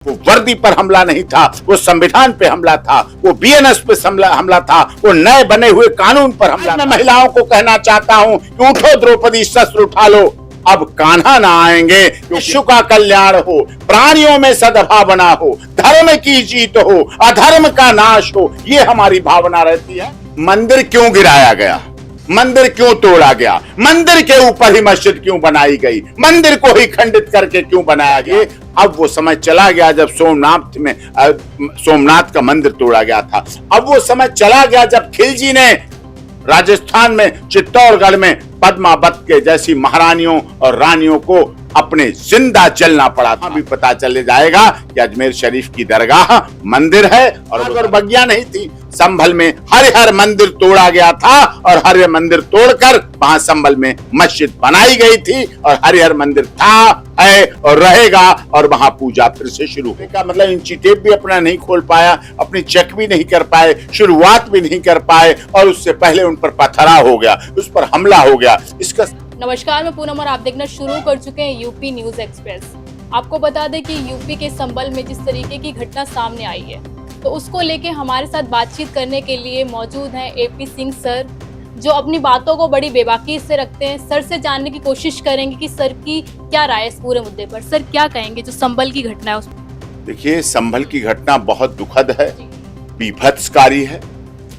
वो वर्दी पर हमला नहीं था, वो संविधान पे हमला था, वो बीएनएस पे हमला था, वो नए बने हुए कानून पर हमला। मैं महिलाओं को कहना चाहता हूं कि उठो द्रौपदी, शस्त्र उठा लो, अब कान्हा ना आएंगे। विश्व का कल्याण हो, प्राणियों में सद्भावना हो, धर्म की जीत हो, अधर्म का नाश हो, ये हमारी भावना रहती है। मंदिर क्यों गिराया गया, मंदिर क्यों तोड़ा गया, मंदिर के ऊपर ही मस्जिद क्यों बनाई गई, मंदिर को ही खंडित करके क्यों बनाया गया। अब वो समय चला गया जब सोमनाथ का मंदिर तोड़ा गया था। अब वो समय चला गया जब खिलजी ने राजस्थान में चित्तौड़गढ़ में पद्मावत के जैसी महारानियों और रानियों को अपने जिंदा जलना पड़ा था। भी पता चले जाएगा कि अजमेर शरीफ की दरगाह मंदिर है और बगिया नहीं थी। संभल में हरिहर मंदिर तोड़ा गया था और हरिहर मंदिर तोड़कर वहां संभल में मस्जिद बनाई गई थी और हरिहर मंदिर था, है और रहेगा और वहां पूजा फिर से शुरू होगा। मतलब इंची टेप भी अपना नहीं खोल पाया, अपनी चेक भी नहीं कर पाए, शुरुआत भी नहीं कर पाए और उससे पहले उन पर पथराव हो गया, उस पर हमला हो गया। इसका नमस्कार, मैं पूनम और आप देखना शुरू कर चुके हैं यूपी न्यूज एक्सप्रेस। आपको बता दें कि यूपी के संभल में जिस तरीके की घटना सामने आई है, तो उसको लेके हमारे साथ बातचीत करने के लिए मौजूद हैं एपी सिंह सर, जो अपनी बातों को बड़ी बेबाकी से रखते हैं। सर से जानने की कोशिश करेंगे कि सर की क्या राय है इस पूरे मुद्दे पर। सर क्या कहेंगे जो संभल की घटना है उस पर? देखिए, संभल की घटना बहुत दुखद है, बीभत्सकारी है।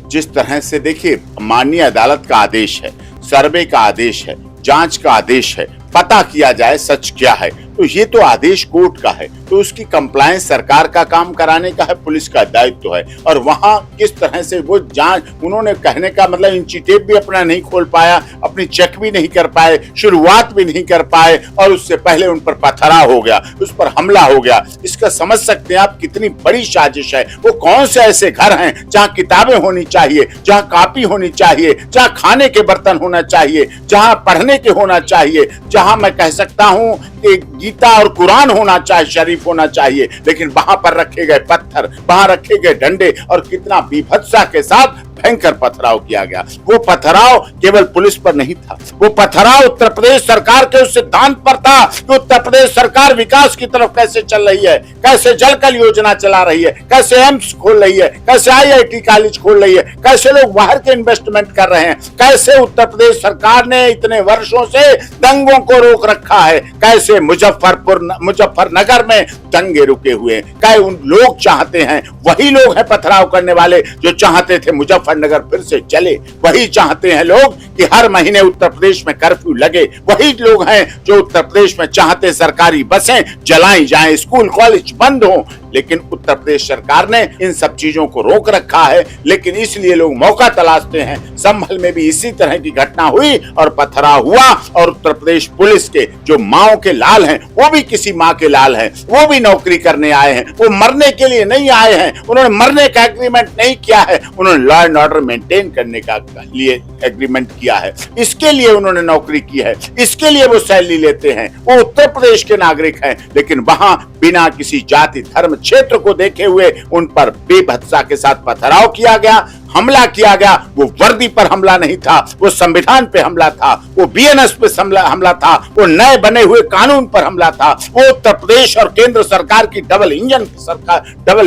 जिस तरह से देखिए, माननीय अदालत का आदेश है, सर्वे का आदेश है, जांच का आदेश है, पता किया जाए सच क्या है, तो ये तो आदेश कोर्ट का है, तो उसकी कंप्लायंस सरकार का काम कराने का है, पुलिस का दायित्व है। और वहां किस तरह से वो जांच, उन्होंने कहने का मतलब इंची टेप भी अपना नहीं खोल पाया, अपनी चेक भी नहीं कर पाए, शुरुआत भी नहीं कर पाए और उससे पहले उन पर पथराव हो गया, उस पर हमला हो गया। इसका समझ सकते हैं आप कितनी बड़ी साजिश है। वो कौन से ऐसे घर हैं जहाँ किताबें होनी चाहिए, जहाँ कॉपी होनी चाहिए, जहाँ खाने के बर्तन होना चाहिए, जहाँ पढ़ने के होना चाहिए, जहाँ मैं कह सकता हूँ कि गीता और कुरान होना चाहिए, शरीफ होना चाहिए, लेकिन वहां पर रखे गए पत्थर, वहां रखे गए डंडे और कितना बीभत्सा के साथ भयंकर पथराव किया गया। वो पथराव केवल पुलिस पर नहीं था, वो पथराव उत्तर प्रदेश सरकार के उस सिद्धांत पर था कि उत्तर प्रदेश सरकार विकास की तरफ कैसे चल रही है, कैसे जलकल योजना चला रही है, कैसे एम्स खोल रही है, कैसे आईआईटी कॉलेज खोल रही है, कैसे लोग बाहर के इन्वेस्टमेंट कर रहे हैं, कैसे उत्तर प्रदेश सरकार ने इतने वर्षों से दंगों को रोक रखा है, कैसे मुजफ्फरनगर में दंगे रुके हुए, क्या उन लोग चाहते हैं, वही लोग हैं पथराव करने वाले जो चाहते थे मुजफ्फरनगर फिर से चले, वही चाहते हैं लोग कि हर महीने उत्तर प्रदेश में कर्फ्यू लगे, वही लोग हैं जो उत्तर प्रदेश में चाहते सरकारी बसें जलाई जाएं, स्कूल कॉलेज बंद हो। लेकिन उत्तर प्रदेश सरकार ने इन सब चीजों को रोक रखा है, लेकिन इसलिए लोग मौका तलाशते हैं। संभल में भी इसी तरह की घटना हुई और पथराव हुआ और उत्तर प्रदेश पुलिस के जो माओ के लाल हैं, वो भी किसी माँ के लाल हैं, वो भी नौकरी करने आए हैं, वो मरने के लिए नहीं आए हैं, उन्होंने मरने का एग्रीमेंट नहीं किया है, उन्होंने लॉ एंड ऑर्डर मेंटेन करने का लिए एग्रीमेंट किया है, इसके लिए उन्होंने नौकरी की है, इसके लिए वो सैलरी लेते हैं, वो उत्तर प्रदेश के नागरिक हैं। लेकिन वहां बिना किसी जाति धर्म क्षेत्र को देखे हुए उन पर बेभत्सा के साथ पथराव किया गया, हमला किया गया। वो वर्दी पर हमला नहीं था, वो संविधान पे हमला था, वो बीएनएस पे हमला था, वो नए बने हुए कानून पर हमला था, वो उत्तर प्रदेश और केंद्र सरकार की डबल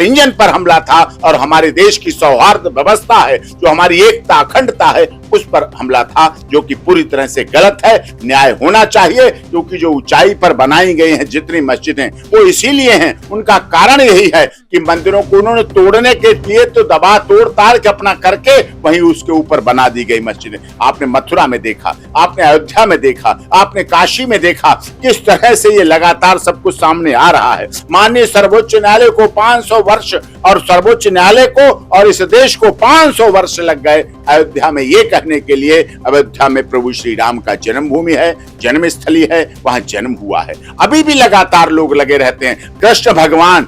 इंजन पर हमला था और हमारे देश की सौहार्द व्यवस्था है, जो हमारी एकता अखंडता है, उस पर हमला था, जो कि पूरी तरह से गलत है। न्याय होना चाहिए, क्योंकि जो ऊंचाई पर बनाई गई हैं जितनी मस्जिदें, वो इसीलिए हैं, उनका कारण यही है कि मंदिरों को उन्होंने तोड़ने के लिए तो दबा तोड़ ताड़ के अपना करके वहीं उसके ऊपर बना दी गई मस्जिदें। आपने मथुरा में देखा, आपने अयोध्या में देखा, आपने काशी में देखा, किस तरह से ये लगातार सब कुछ सामने आ रहा है। माननीय सर्वोच्च न्यायालय को 500 वर्ष और सर्वोच्च न्यायालय को और इस देश को 500 वर्ष लग गए अयोध्या में ये कहने के लिए, अयोध्या में प्रभु श्री राम का जन्मभूमि है, जन्मस्थली है, वहां जन्म हुआ है। अभी भी लगातार लोग लगे रहते हैं। कृष्ण भगवान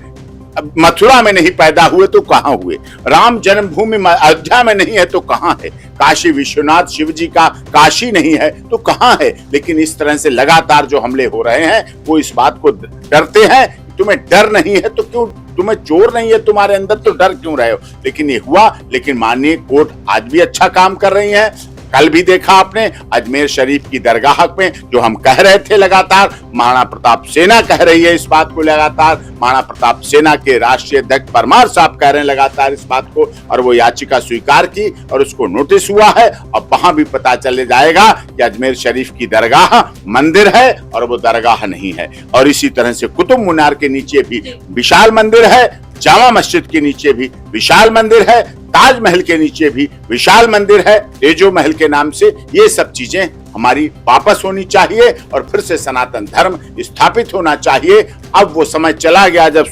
मथुरा में नहीं पैदा हुए तो कहां हुए, राम जन्मभूमि अयोध्या में नहीं है तो कहां है, काशी विश्वनाथ शिव जी का काशी नहीं है तो कहां है। लेकिन इस तरह से लगातार जो हमले हो रहे हैं, वो इस बात को डरते हैं। तुम्हें डर नहीं है तो क्यों, तुम्हें चोर नहीं है तुम्हारे अंदर तो डर क्यों रहे हो। लेकिन ये हुआ। लेकिन माननीय कोर्ट आज भी अच्छा काम कर रही है। कल भी देखा आपने अजमेर शरीफ की दरगाह में, जो हम कह रहे थे लगातार, महाराणा प्रताप सेना कह रही है इस बात को लगातार, महाराणा प्रताप सेना के राष्ट्रीय अध्यक्ष परमार साहब कह रहे हैं लगातार इस बात को, और वो याचिका स्वीकार की और उसको नोटिस हुआ है। अब वहां भी पता चले जाएगा कि अजमेर शरीफ की दरगाह मंदिर है और वो दरगाह नहीं है। और इसी तरह से कुतुब मीनार के नीचे भी विशाल मंदिर है, जामा मस्जिद के नीचे भी विशाल मंदिर है, ताजमहल के नीचे भी विशाल मंदिर है, तेजो महल के नाम से। ये सब चीजें हमारी वापस होनी चाहिए और फिर से सनातन धर्म स्थापित होना चाहिए। अब वो समय चला गया जब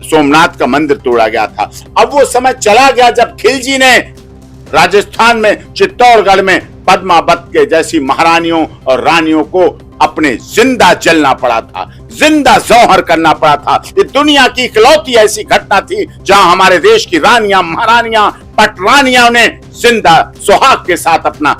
सोमनाथ का मंदिर तोड़ा गया था। अब वो समय चला गया जब खिलजी ने राजस्थान में चित्तौड़गढ़ में पद्मावत के जैसी महारानियों और रानियों को अपने जिंदा जलना पड़ा था, जिंदा जौहर करना पड़ा था। ये दुनिया की इकलौती ऐसी घटना थी जहां हमारे देश की रानियां, महारानियां, पटरानियां ने जिंदा सुहाग के साथ अपना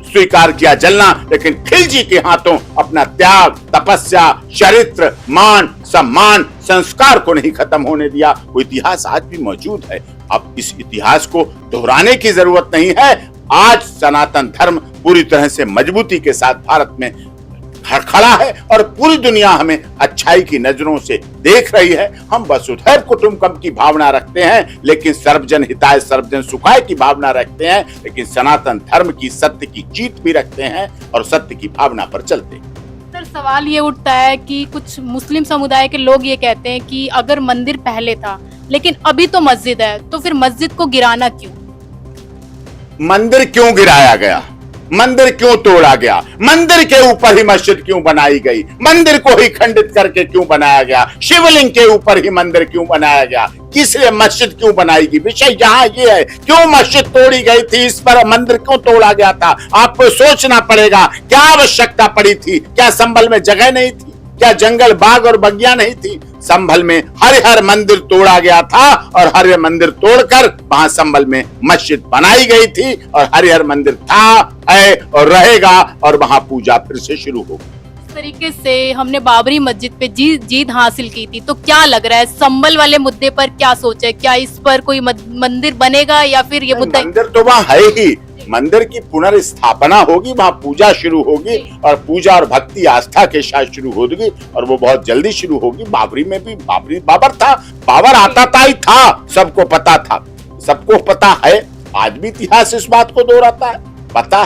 स्वीकार किया जलना, लेकिन खिलजी के हाथों अपना त्याग, तपस्या, चरित्र, मान, सम्मान, संस्कार को नहीं खत्म होने दिया। वो इतिहास आज भी मौजूद है। अब इस इतिहास को दोहराने की जरूरत नहीं है। आज सनातन धर्म पूरी तरह से मजबूती के साथ भारत में खड़ा है और पूरी दुनिया हमें अच्छाई की नजरों से देख रही है। हम वसुधैव कुटुंबकम की भावना रखते हैं, लेकिन सर्वजन हिताय सर्वजन सुखाय की भावना रखते हैं, लेकिन सनातन धर्म की सत्य की जीत भी रखते हैं और सत्य की भावना पर चलते हैं। सर, सवाल ये उठता है कि कुछ मुस्लिम समुदाय के लोग ये कहते हैं कि अगर मंदिर पहले था लेकिन अभी तो मस्जिद है, तो फिर मस्जिद को गिराना क्यों? मंदिर क्यों गिराया गया? मंदिर क्यों तोड़ा गया? मंदिर के ऊपर ही मस्जिद क्यों बनाई गई? मंदिर को ही खंडित करके क्यों बनाया गया? शिवलिंग के ऊपर ही मंदिर क्यों बनाया गया? किस लिए मस्जिद क्यों बनाएगी? विषय यहाँ ये है, क्यों मस्जिद तोड़ी गई थी, इस पर मंदिर क्यों तोड़ा गया था? आपको सोचना पड़ेगा। क्या आवश्यकता पड़ी थी? क्या संभल में जगह नहीं थी? क्या जंगल, बाग और बगिया नहीं थी? संभल में हरिहर मंदिर तोड़ा गया था और हरिहर मंदिर तोड़कर वहां संभल में मस्जिद बनाई गई थी और हरिहर मंदिर था, है और रहेगा और वहां पूजा फिर से शुरू होगी। इस तरीके से हमने बाबरी मस्जिद पे जीत हासिल की थी, तो क्या लग रहा है संभल वाले मुद्दे पर क्या सोच है? क्या इस पर कोई मंदिर बनेगा या फिर ये मुद्दा? मंदिर तो वहां है ही, मंदिर की पुनर्स्थापना होगी, वहां पूजा शुरू होगी और पूजा और भक्ति आस्था के साथ शुरू होगी और वो बहुत जल्दी शुरू होगी। बाबरी में भी बाबर था, बाबर आता ही था, सबको पता था, सबको पता है। आज भी इतिहास इस बात को दोहराता है, पता।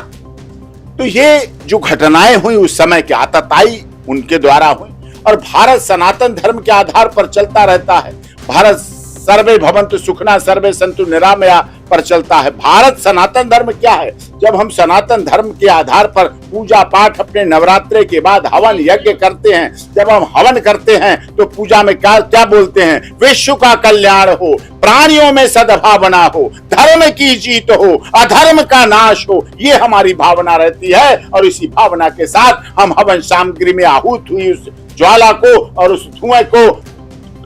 तो ये जो घटनाएं हुई उस समय के आतताई उनके द्वारा हुई और भारत सनातन धर्म के आधार पर चलता रहता है। भारत सर्वे भवन्तु सुखिनः सर्वे सन्तु निरामया पर चलता है। भारत सनातन धर्म क्या है? जब हम सनातन धर्म के आधार पर पूजा पाठ अपने नवरात्रे के बाद हवन यज्ञ करते हैं, जब हम हवन करते हैं तो पूजा में क्या बोलते हैं? विश्व का कल्याण हो, प्राणियों में सद्भावना हो, धर्म की जीत हो, अधर्म का नाश हो, ये हमारी भावना रहती है। और इसी भावना के साथ हम हवन सामग्री में आहूत हुई उस ज्वाला को और उस धुएं को,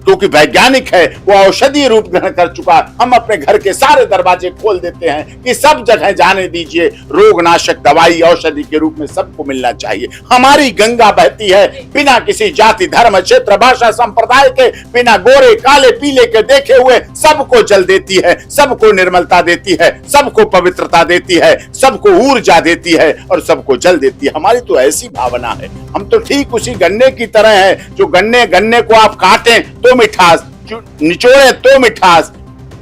क्योंकि वैज्ञानिक है, वो औषधीय रूप ग्रहण कर चुका, हम अपने घर के सारे दरवाजे खोल देते हैं कि सब जगह जाने दीजिए, रोगनाशक दवाई औषधि के रूप में सबको मिलना चाहिए। हमारी गंगा बहती है बिना किसी जाति, धर्म, क्षेत्र, भाषा, संप्रदाय के, बिना गोरे, काले, पीले के देखे हुए सबको जल देती है, सबको निर्मलता देती है, सबको पवित्रता देती है, सबको ऊर्जा देती है और सबको जल देती है। हमारी तो ऐसी भावना है। हम तो ठीक उसी गन्ने की तरह है, जो गन्ने को आप काटें तो मिठास, निचोड़े तो मिठास,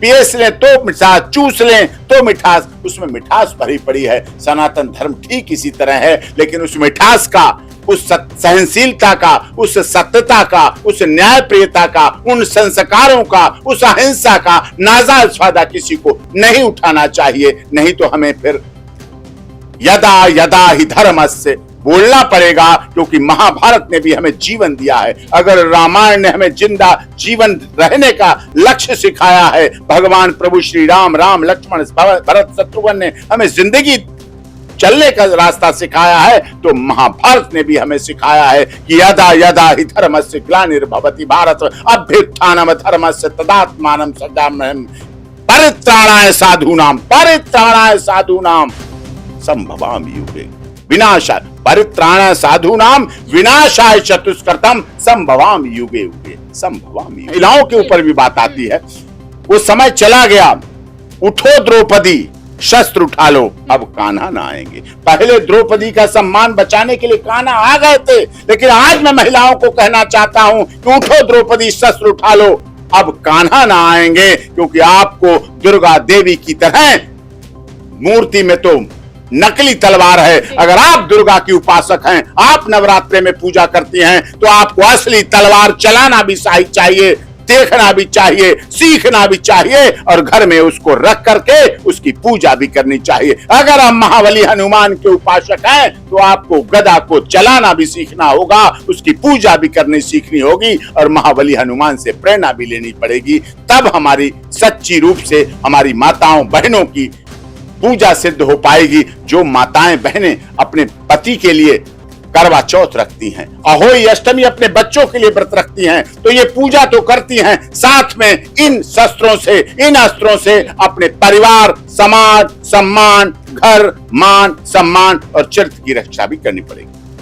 पीस लें तो मिठास, चूस लें तो मिठास, उसमें मिठास भरी पड़ी है। सनातन धर्म ठीक इसी तरह है, लेकिन उस मिठास का, उस सहनशीलता का, उस सत्यता का, उस न्यायप्रियता का, उन संस्कारों का, उस अहिंसा का नाजायज फायदा किसी को नहीं उठाना चाहिए। नहीं तो हमें फिर यदा यदा ही धर्मस्य बोलना पड़ेगा, क्योंकि महाभारत ने भी हमें जीवन दिया है। अगर रामायण ने हमें जिंदा जीवन रहने का लक्ष्य सिखाया है, भगवान प्रभु श्री राम, लक्ष्मण, भरत, शत्रुघ्न ने हमें जिंदगी चलने का रास्ता सिखाया है, तो महाभारत ने भी हमें सिखाया है कि यदा यदा ही धर्मस्य ग्लानिर्भवति भारत अभ्युत्थानम धर्मस्य तदात्मानं सदाम्यहम् परित्राणाय साधूनां संभवामि युगे विनाशाय परित्राणाय साधूनां विनाशाय चतुष्कृतं संभवामि युगे युगे संभवामि। महिलाओं के ऊपर भी बात आती है। वो समय चला गया, उठो द्रौपदी, शस्त्र उठा लो, अब कान्हा ना आएंगे। पहले द्रौपदी का सम्मान बचाने के लिए कान्हा आ गए थे, लेकिन आज मैं महिलाओं को कहना चाहता हूं कि उठो द्रौपदी, शस्त्र उठा लो, अब कान्हा ना आएंगे, क्योंकि आपको दुर्गा देवी की तरह मूर्ति में तो नकली तलवार है। अगर आप दुर्गा की उपासक हैं, आप नवरात्रे में पूजा करती हैं, तो आपको असली तलवार चलाना भी चाहिए, देखना भी चाहिए, सीखना भी चाहिए, और घर में उसको रख करके उसकी पूजा भी करनी चाहिए। अगर आप महाबली हनुमान के उपासक हैं, तो आपको गदा को चलाना भी सीखना होगा, उसकी पूजा भी करनी सीखनी होगी, और महाबली हनुमान से प्रेरणा भी लेनी पड़ेगी। तब हमारी सच्ची रूप से हमारी माताओं बहनों की पूजा सिद्ध हो पाएगी। जो माताएं बहनें अपने पति के लिए करवा चौथ रखती हैं, अहोई अष्टमी अपने बच्चों के लिए व्रत रखती हैं, तो ये पूजा तो करती हैं, साथ में इन शस्त्रों से, इन अस्त्रों से अपने परिवार, समाज, सम्मान, घर, मान, सम्मान और चरित्र की रक्षा भी करनी पड़ेगी।